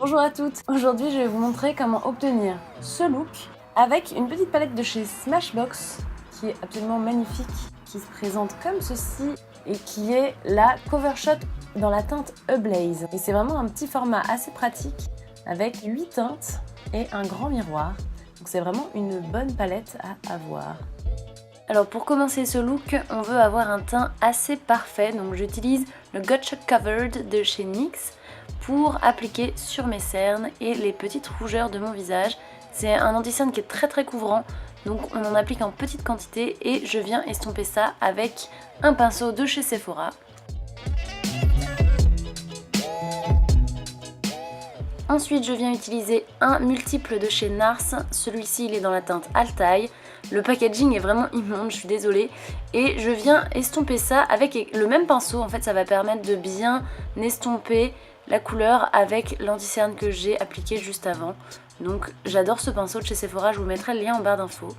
Bonjour à toutes, aujourd'hui je vais vous montrer comment obtenir ce look avec une petite palette de chez Smashbox qui est absolument magnifique, qui se présente comme ceci et qui est la Cover Shot dans la teinte Ablaze. Et c'est vraiment un petit format assez pratique avec 8 teintes et un grand miroir. Donc c'est vraiment une bonne palette à avoir. Alors pour commencer ce look, on veut avoir un teint assez parfait, donc j'utilise le Gotcha Covered de chez NYX pour appliquer sur mes cernes et les petites rougeurs de mon visage. C'est un anti-cerne qui est très couvrant, donc on en applique en petite quantité et je viens estomper ça avec un pinceau de chez Sephora. Ensuite je viens utiliser un multiple de chez NARS, celui-ci il est dans la teinte Altaï. Le packaging est vraiment immonde, je suis désolée. Et je viens estomper ça avec le même pinceau, en fait ça va permettre de bien estomper la couleur avec l'anti-cerne que j'ai appliqué juste avant. Donc j'adore ce pinceau de chez Sephora, je vous mettrai le lien en barre d'infos.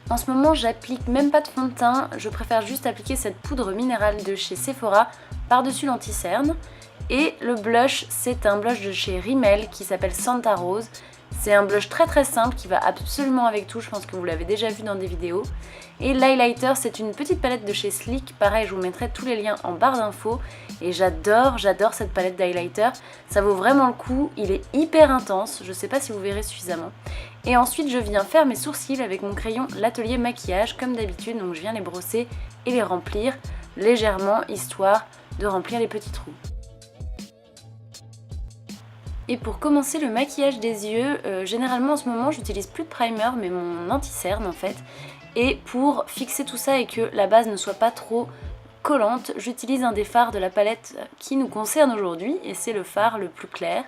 En ce moment j'applique même pas de fond de teint, je préfère juste appliquer cette poudre minérale de chez Sephora par-dessus l'anti-cerne. Et le blush, c'est un blush de chez Rimmel qui s'appelle Santa Rose. C'est un blush très simple qui va absolument avec tout, je pense que vous l'avez déjà vu dans des vidéos. Et l'highlighter, c'est une petite palette de chez Sleek, pareil je vous mettrai tous les liens en barre d'infos. Et j'adore cette palette d'highlighter, ça vaut vraiment le coup, il est hyper intense, je sais pas si vous verrez suffisamment. Et ensuite je viens faire mes sourcils avec mon crayon L'Atelier Maquillage comme d'habitude, donc je viens les brosser et les remplir légèrement histoire de remplir les petits trous. Et pour commencer le maquillage des yeux, généralement en ce moment j'utilise plus de primer mais mon anti-cerne en fait. Et pour fixer tout ça et que la base ne soit pas trop collante, j'utilise un des fards de la palette qui nous concerne aujourd'hui et c'est le fard le plus clair.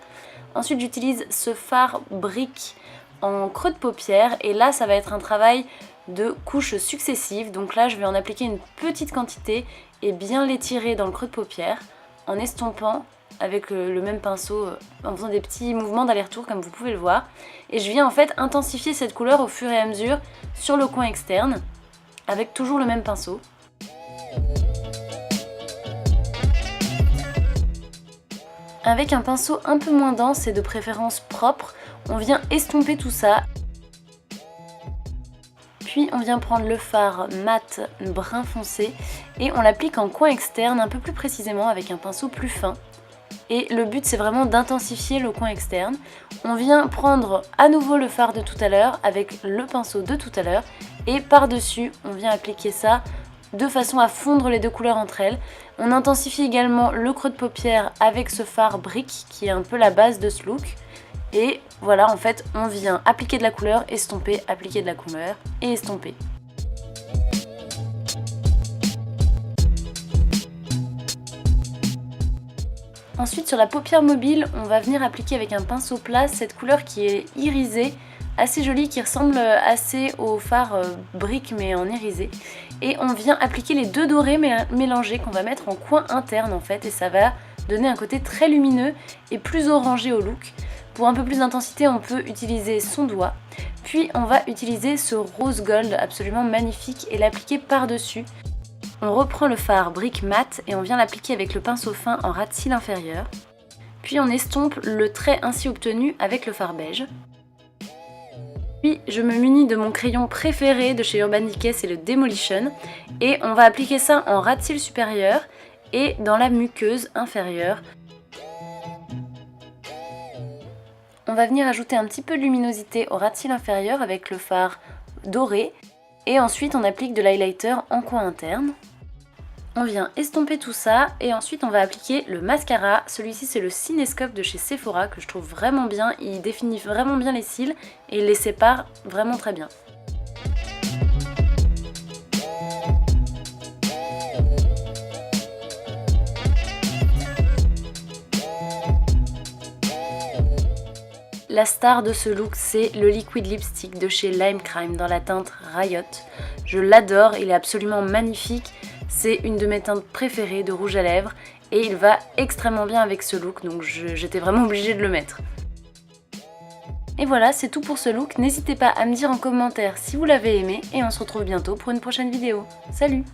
Ensuite j'utilise ce fard brique en creux de paupière et là ça va être un travail de couches successives. Donc là je vais en appliquer une petite quantité et bien l'étirer dans le creux de paupière en estompant avec le même pinceau en faisant des petits mouvements d'aller-retour comme vous pouvez le voir. Et je viens en fait intensifier cette couleur au fur et à mesure sur le coin externe avec toujours le même pinceau. Avec un pinceau un peu moins dense et de préférence propre, on vient estomper tout ça. Puis on vient prendre le fard mat brun foncé et on l'applique en coin externe un peu plus précisément avec un pinceau plus fin. Et le but c'est vraiment d'intensifier le coin externe. On vient prendre à nouveau le fard de tout à l'heure avec le pinceau de tout à l'heure et par-dessus on vient appliquer ça de façon à fondre les deux couleurs entre elles. On intensifie également le creux de paupière avec ce fard brique qui est un peu la base de ce look. Et voilà, en fait on vient appliquer de la couleur, estomper, appliquer de la couleur et estomper. Ensuite sur la paupière mobile, on va venir appliquer avec un pinceau plat cette couleur qui est irisée, assez jolie, qui ressemble assez au fard brique mais en irisé. Et on vient appliquer les deux dorés mélangés qu'on va mettre en coin interne en fait et ça va donner un côté très lumineux et plus orangé au look. Pour un peu plus d'intensité, on peut utiliser son doigt. Puis on va utiliser ce rose gold absolument magnifique et l'appliquer par-dessus. On reprend le fard brique mat et on vient l'appliquer avec le pinceau fin en ras de cils inférieur. Puis on estompe le trait ainsi obtenu avec le fard beige. Puis je me munis de mon crayon préféré de chez Urban Decay, c'est le Demolition. Et on va appliquer ça en ras de cils supérieur et dans la muqueuse inférieure. On va venir ajouter un petit peu de luminosité au ras de cils inférieur avec le fard doré. Et ensuite on applique de l'highlighter en coin interne. On vient estomper tout ça et ensuite on va appliquer le mascara. Celui-ci c'est le Cinescope de chez Sephora que je trouve vraiment bien. Il définit vraiment bien les cils et il les sépare vraiment très bien. La star de ce look, c'est le liquid lipstick de chez Lime Crime dans la teinte Riot. Je l'adore, il est absolument magnifique. C'est une de mes teintes préférées de rouge à lèvres et il va extrêmement bien avec ce look, donc j'étais vraiment obligée de le mettre. Et voilà, c'est tout pour ce look. N'hésitez pas à me dire en commentaire si vous l'avez aimé et on se retrouve bientôt pour une prochaine vidéo. Salut!